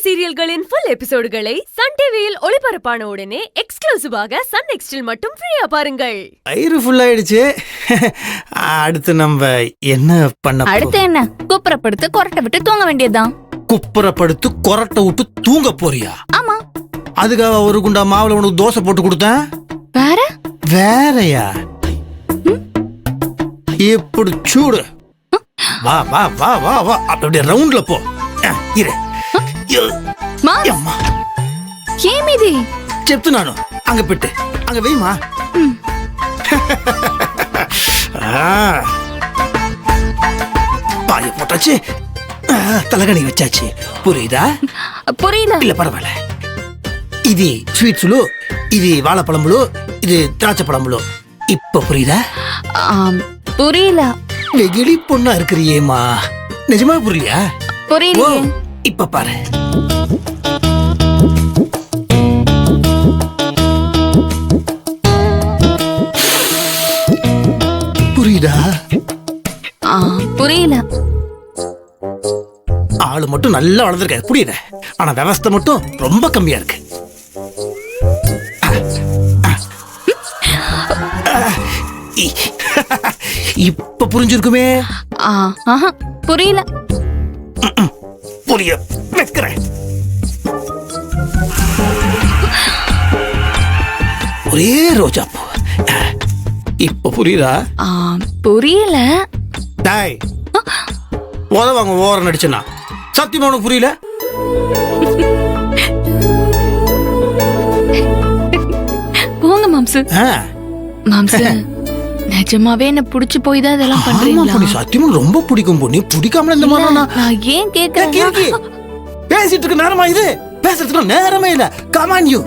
சீரியல்களின் full எபிசோடுகளை Sun டிவியில் ஒளிபரப்பான உடனே எக்ஸ்க்ளூசிவாக சன் நெக்ஸ்டில் மட்டும் ஃப்ரீயா பாருங்கள். வயிறு ஃபுல் ஆயிடுச்சு. அடுத்து நம்ம என்ன பண்ண? அடுத்து என்ன? குப்புறப்படுத்து கொரட்டை விட்டு தூங்க வேண்டியதுதான். குப்புறப்படுத்து கொரட்டை விட்டு தூங்க போறியா? ஆமா. அதுக்காக ஒரு குண்டா மாவுல உனக்கு தோசை போட்டு கொடுத்தேன். வேற வேறயா? இப்படி சூடு. வா வா வா வா வா, அப்படியே ரவுண்ட்ல போ. இரு. ఏమిది చెప్తున్నాను, అంగ పెట్టు, అంగ వేయమా. பாய போட்டாச்சு, தலகணி வச்சாச்சு. புரியுதா? புரியல. இல்ல பரவாயில்ல. ఇది స్వీట్స్లు, ఇది వాழைப்பழములు, ఇది திராட்சை பழமுలు. இப்ப புரியுதா? புரியல. வெகிலி பொண்ணா இருக்கிறியேமா, நிஜமா புரியலையா? புரியல. இப்ப பாரு. புரியுதா? புரியல. ஆளு மட்டும் நல்லா வளர்ந்துருக்காரு, புரியுத? ஆனா விவஸ்தை மட்டும் ரொம்ப கம்மியா இருக்கு. இப்ப புரிஞ்சிருக்குமே. புரியல. புரிய வைக்கிறேன். ஒரே ரோஜா பூ. இப்ப புரியுதா? புரியல. டாய், உதவாங்க ஓரம் நடிச்சுனா சத்தியமா உனக்கு புரியல. போங்க மாம்சு. மாம்சு, நிஜமாவே என்ன புடிச்சு போய் தான் இதெல்லாம் பண்றீங்களா? சத்தியமா ரொம்ப பிடிக்கும் பொண்ணு. பிடிக்காமல இந்த மாதிரி நான் ஏன் கேக்குறேன்? பேசிட்டு இருக்க நேரமா இது? பேசுறதுக்கு நேரமே இல்ல. Come on you.